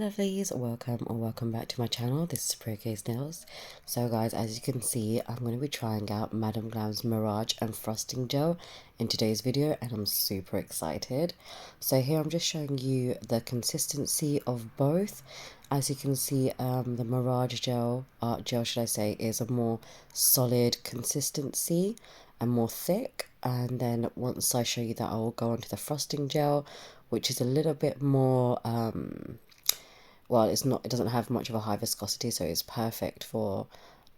lovelies, welcome back to my channel. This is Pretty Case Nails. So guys, as you can see, I'm going to be trying out Madam Glam's Mirage and Frosting Gel in today's video, and I'm super excited. So here I'm just showing you the consistency of both. As you can see, the Mirage Gel, Art Gel should I say, is a more solid consistency and more thick. And then once I show you that, I will go on to the Frosting Gel, which is a little bit more well, it doesn't have much of a high viscosity, so it's perfect for,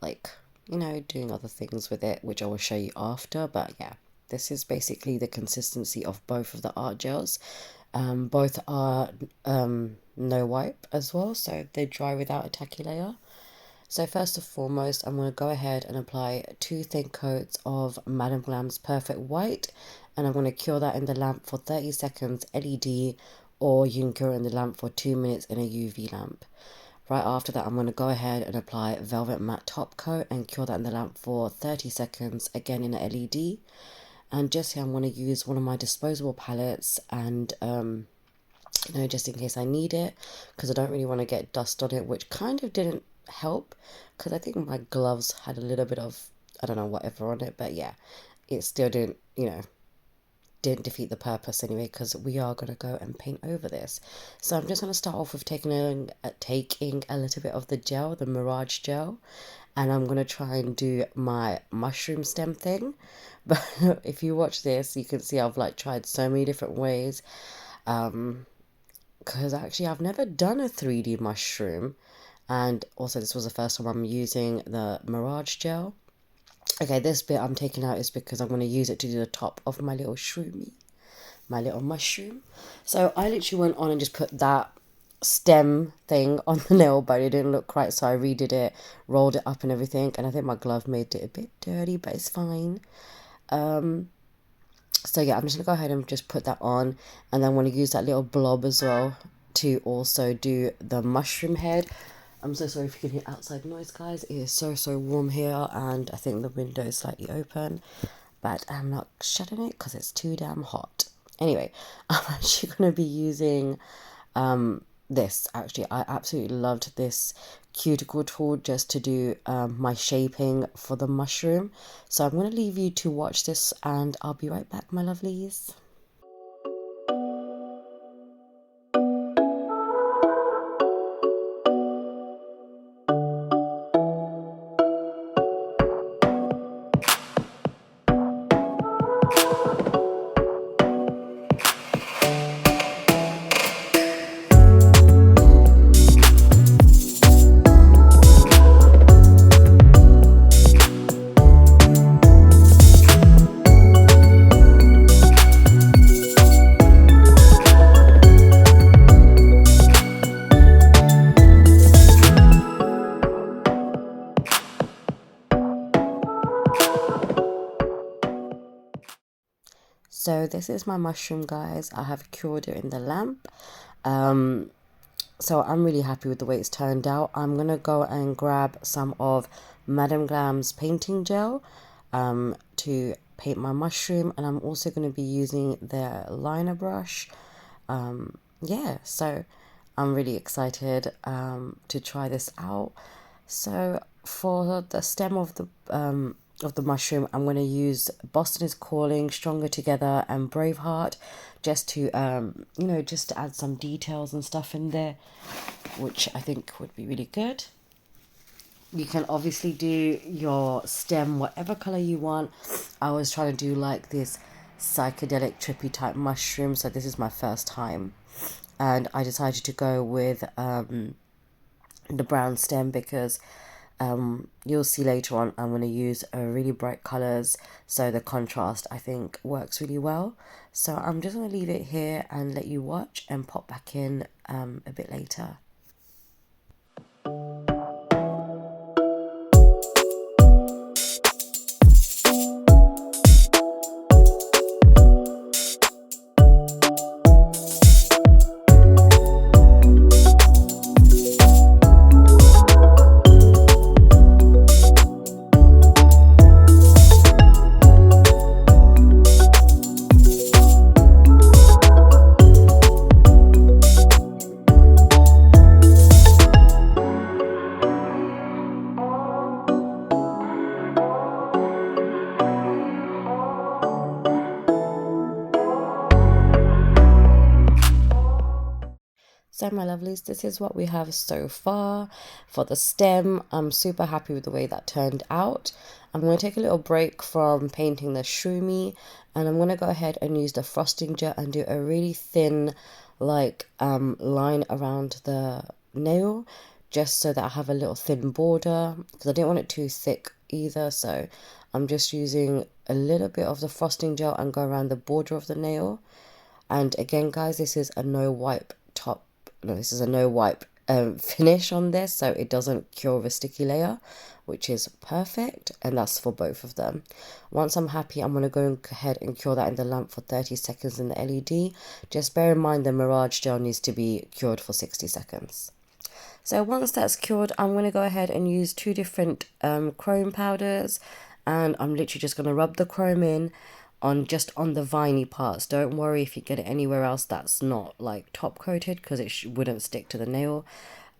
like, you know, doing other things with it, which I will show you after. But yeah, this is basically the consistency of both of the art gels. Both are no wipe as well, so they dry without a tacky layer. So first and foremost, I'm going to go ahead and apply 2 thin coats of Madam Glam's Perfect White, and I'm going to cure that in the lamp for 30 seconds LED, or you can cure it in the lamp for 2 minutes in a UV lamp. Right after that, I'm going to go ahead and apply Velvet Matte Top Coat and cure that in the lamp for 30 seconds, again in a LED. And just here, I'm going to use one of my disposable palettes, and you know, just in case I need it, because I don't really want to get dust on it, which kind of didn't help, because I think my gloves had a little bit of, I don't know, whatever on it. But yeah, it still didn't, you know, didn't defeat the purpose anyway, because we are going to go and paint over this. So I'm just going to start off with taking a little bit of the gel, the Mirage Gel, and I'm going to try and do my mushroom stem thing. But if you watch this, you can see I've like tried so many different ways, because actually I've never done a 3D mushroom, and also this was the first time I'm using the Mirage Gel. Okay, this bit I'm taking out is because I'm going to use it to do the top of my little shroomy, my little mushroom. So I literally went on and just put that stem thing on the nail, but it didn't look right, so I redid it, rolled it up and everything, and I think my glove made it a bit dirty, but it's fine. So yeah, I'm just going to go ahead and just put that on, and then I'm going to use that little blob as well to also do the mushroom head. I'm so sorry if you can hear outside noise, guys. It is so warm here, and I think the window is slightly open, but I'm not shutting it because it's too damn hot. Anyway, I'm actually going to be using this. Actually, I absolutely loved this cuticle tool just to do my shaping for the mushroom. So I'm going to leave you to watch this, and I'll be right back, my lovelies. So this is my mushroom, guys. I have cured it in the lamp. So I'm really happy with the way it's turned out. I'm going to go and grab some of Madam Glam's painting gel to paint my mushroom. And I'm also going to be using their liner brush. Yeah, so I'm really excited to try this out. So for the stem of the mushroom, I'm going to use Boston is Calling, Stronger Together and Braveheart, just to you know, just to add some details and stuff in there, which I think would be really good. You can obviously do your stem whatever color you want. I was trying to do like this psychedelic trippy type mushroom, so this is my first time, and I decided to go with the brown stem because you'll see later on I'm going to use really bright colors, so the contrast I think works really well. So I'm just going to leave it here and let you watch and pop back in a bit later. So my lovelies, this is what we have so far for the stem. I'm super happy with the way that turned out. I'm going to take a little break from painting the shroomy, and I'm going to go ahead and use the frosting gel and do a really thin like line around the nail, just so that I have a little thin border, because I didn't want it too thick either. So I'm just using a little bit of the frosting gel and go around the border of the nail. And again, guys, this is a no wipe top. No, this is a no wipe finish on this, so it doesn't cure the sticky layer, which is perfect, and that's for both of them. Once I'm happy, I'm going to go ahead and cure that in the lamp for 30 seconds in the LED. Just bear in mind the Mirage Gel needs to be cured for 60 seconds. So once that's cured, I'm going to go ahead and use two different chrome powders, and I'm literally just going to rub the chrome in on just on the viney parts. Don't worry if you get it anywhere else that's not like top coated, because it wouldn't stick to the nail.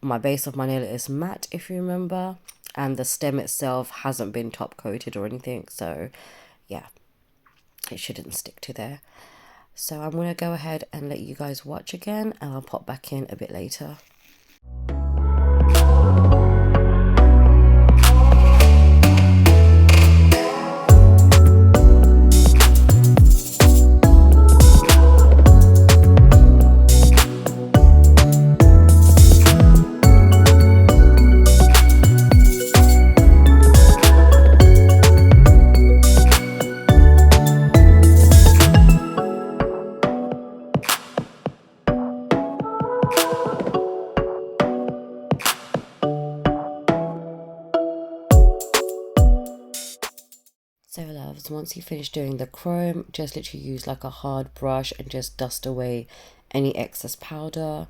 My base of my nail is matte, if you remember, and the stem itself hasn't been top coated or anything, so yeah, it shouldn't stick to there. So I'm going to go ahead and let you guys watch again, and I'll pop back in a bit later. So loves, once you finish doing the chrome, just literally use like a hard brush and just dust away any excess powder.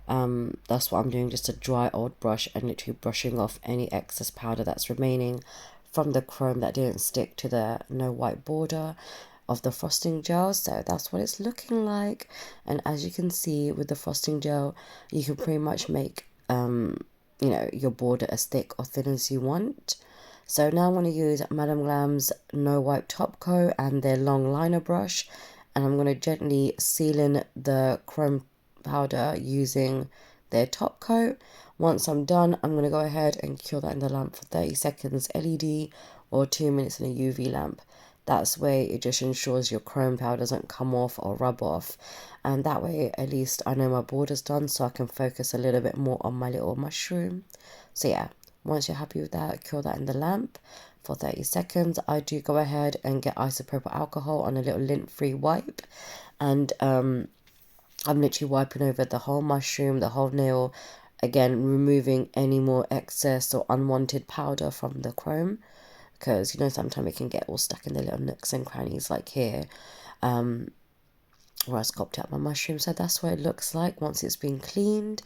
That's what I'm doing, just a dry old brush, and literally brushing off any excess powder that's remaining from the chrome that didn't stick to the no white border of the frosting gel. So that's what it's looking like, and as you can see with the frosting gel, you can pretty much make you know, your border as thick or thin as you want. So now I'm going to use Madam Glam's No Wipe Top Coat and their long liner brush, and I'm going to gently seal in the chrome powder using their top coat. Once I'm done, I'm going to go ahead and cure that in the lamp for 30 seconds LED or 2 minutes in a UV lamp. That's way it just ensures your chrome powder doesn't come off or rub off, and that way at least I know my border's done, so I can focus a little bit more on my little mushroom. So yeah, once you're happy with that, cure that in the lamp for 30 seconds. I do go ahead and get isopropyl alcohol on a little lint-free wipe, and I'm literally wiping over the whole mushroom, the whole nail, again removing any more excess or unwanted powder from the chrome, because you know sometimes it can get all stuck in the little nooks and crannies like here where I sculpted out my mushroom. So that's what it looks like once it's been cleaned.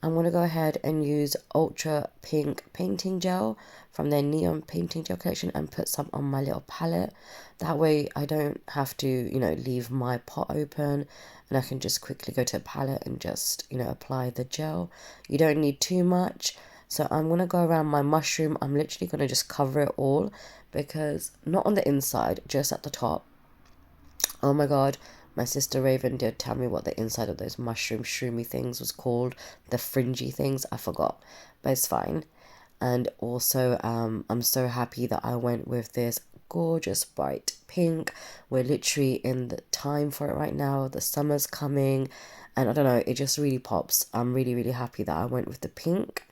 I'm going to go ahead and use Ultra Pink Painting Gel from their Neon Painting Gel collection and put some on my little palette. That way I don't have to, you know, leave my pot open, and I can just quickly go to the palette and just, you know, apply the gel. You don't need too much. So I'm going to go around my mushroom. I'm literally going to just cover it all, because not on the inside, just at the top. Oh my god, my sister Raven did tell me what the inside of those mushroom shroomy things was called. The fringy things, I forgot, but it's fine. And also I'm so happy that I went with this gorgeous bright pink. We're literally in the time for it right now. The summer's coming, and I don't know, it just really pops. I'm really happy that I went with the pink.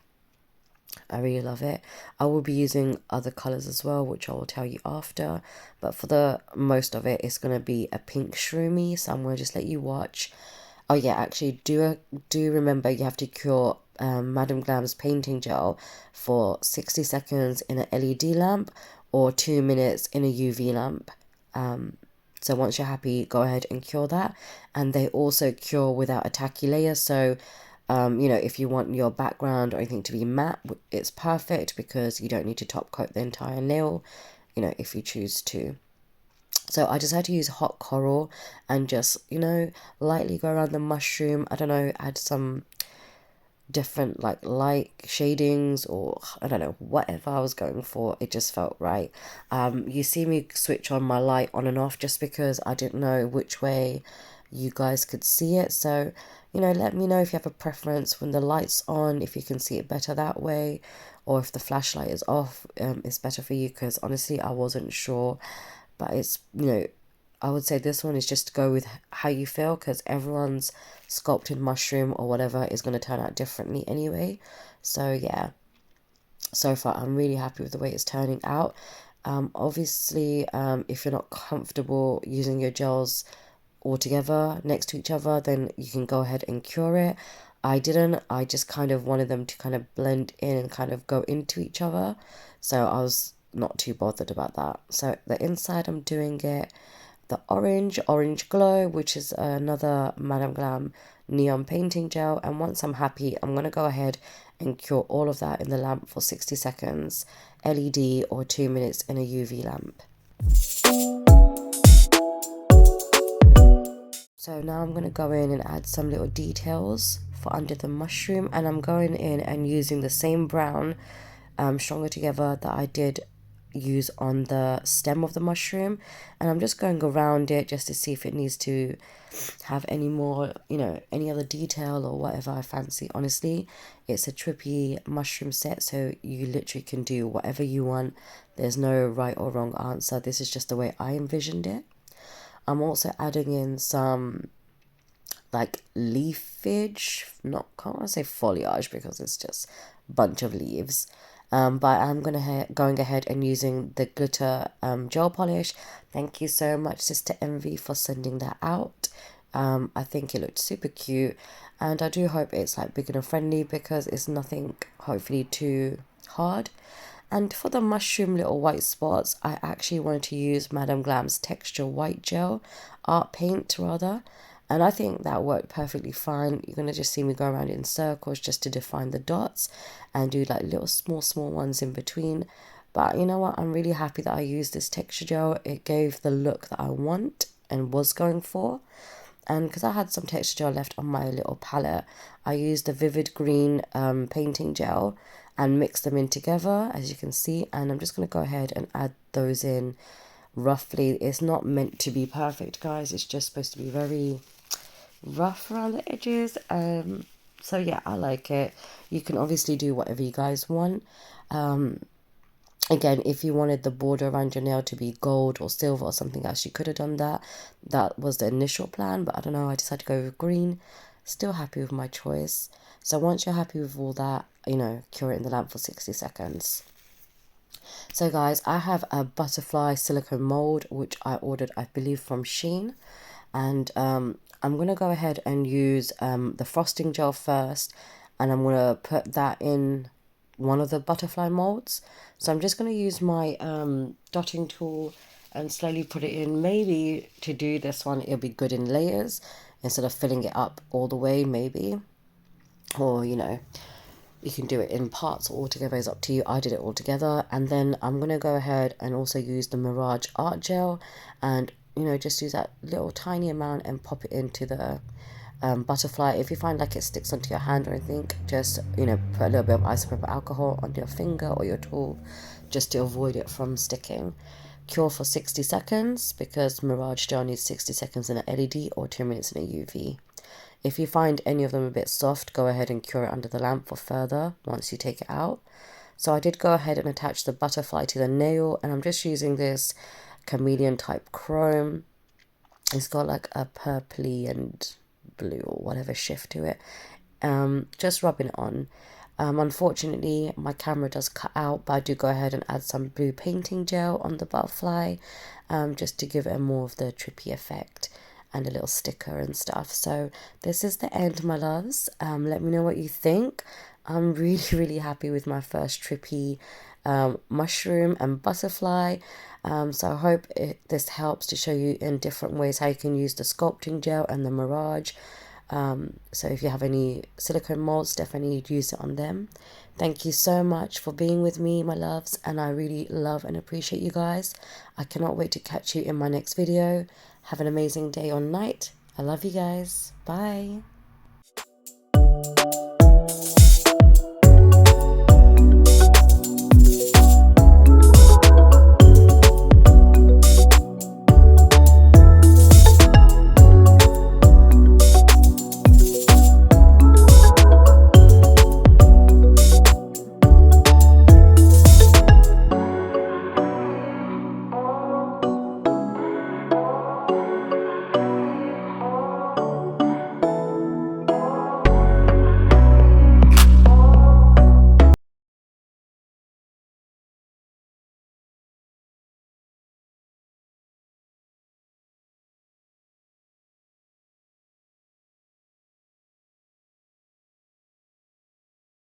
I really love it. I will be using other colours as well, which I will tell you after, but for the most of it, it's going to be a pink shroomy, so I'm going to just let you watch. Oh yeah, actually do remember you have to cure Madam Glam's painting gel for 60 seconds in an LED lamp or 2 minutes in a UV lamp. So once you're happy, go ahead and cure that. And they also cure without a tacky layer, so you know, if you want your background or anything to be matte, it's perfect, because you don't need to top coat the entire nail, you know, if you choose to. So I just had to use hot coral and just, you know, lightly go around the mushroom. I don't know, add some different like light shadings, or I don't know, whatever I was going for. It just felt right. You see me switch on my light on and off just because I didn't know which way you guys could see it. So, you know, let me know if you have a preference when the light's on, if you can see it better that way, or if the flashlight is off, it's better for you, because honestly, I wasn't sure. But it's, you know, I would say this one is just to go with how you feel, because everyone's sculpted mushroom or whatever is going to turn out differently anyway. So yeah, so far I'm really happy with the way it's turning out. Obviously, if you're not comfortable using your gels all together next to each other, then you can go ahead and cure it. I didn't. I just kind of wanted them to kind of blend in and kind of go into each other, so I was not too bothered about that. So the inside, I'm doing it the orange glow, which is another Madam Glam neon painting gel, and once I'm happy, I'm gonna go ahead and cure all of that in the lamp for 60 seconds LED, or 2 minutes in a UV lamp. So now I'm going to go in and add some little details for under the mushroom, and I'm going in and using the same brown Stronger Together that I did use on the stem of the mushroom, and I'm just going around it just to see if it needs to have any more, you know, any other detail or whatever I fancy. Honestly, it's a trippy mushroom set, so you literally can do whatever you want. There's no right or wrong answer. This is just the way I envisioned it. I'm also adding in some like leafage, not, can't want to say foliage because it's just a bunch of leaves. But I'm going ahead and using the glitter gel polish. Thank you so much, Sister Envy, for sending that out. I think it looked super cute, and I do hope it's like beginner friendly, because it's nothing hopefully too hard. And for the mushroom little white spots, I actually wanted to use Madam Glam's texture white gel, art paint rather, and I think that worked perfectly fine. You're going to just see me go around in circles just to define the dots and do like little small ones in between. But you know what, I'm really happy that I used this texture gel. It gave the look that I want and was going for. And because I had some texture gel left on my little palette, I used the vivid green painting gel and mix them in together, as you can see. And I'm just going to go ahead and add those in roughly. It's not meant to be perfect, guys. It's just supposed to be very rough around the edges. So yeah, I like it. You can obviously do whatever you guys want. Again, if you wanted the border around your nail to be gold or silver or something else, you could have done that. That was the initial plan, but I don't know, I decided to go with green. Still happy with my choice. So once you're happy with all that, you know, cure it in the lamp for 60 seconds. So guys, I have a butterfly silicone mold, which I ordered, I believe, from Shein. And I'm going to go ahead and use the frosting gel first, and I'm going to put that in one of the butterfly molds. So I'm just going to use my dotting tool and slowly put it in. Maybe to do this one, it'll be good in layers instead of filling it up all the way, maybe. Or, you know, you can do it in parts all together, it's up to you. I did it all together. And then I'm going to go ahead and also use the Mirage Art Gel, and, you know, just use that little tiny amount and pop it into the butterfly. If you find like it sticks onto your hand or anything, just, you know, put a little bit of isopropyl alcohol on your finger or your tool just to avoid it from sticking. Cure for 60 seconds, because Mirage Gel needs 60 seconds in an LED or 2 minutes in a UV. If you find any of them a bit soft, go ahead and cure it under the lamp for further once you take it out. So I did go ahead and attach the butterfly to the nail, and I'm just using this Chameleon type chrome. It's got like a purpley and blue or whatever shift to it. Just rubbing it on. Unfortunately, my camera does cut out, but I do go ahead and add some blue painting gel on the butterfly, just to give it more of the trippy effect, and a little sticker and stuff. So this is the end, my loves. Let me know what you think. I'm really happy with my first trippy mushroom and butterfly. So I hope this helps to show you in different ways how you can use the sculpting gel and the Mirage. So if you have any silicone molds, definitely use it on them. Thank you so much for being with me, my loves, and I really love and appreciate you guys. I cannot wait to catch you in my next video. Have an amazing day or night. I love you guys. Bye.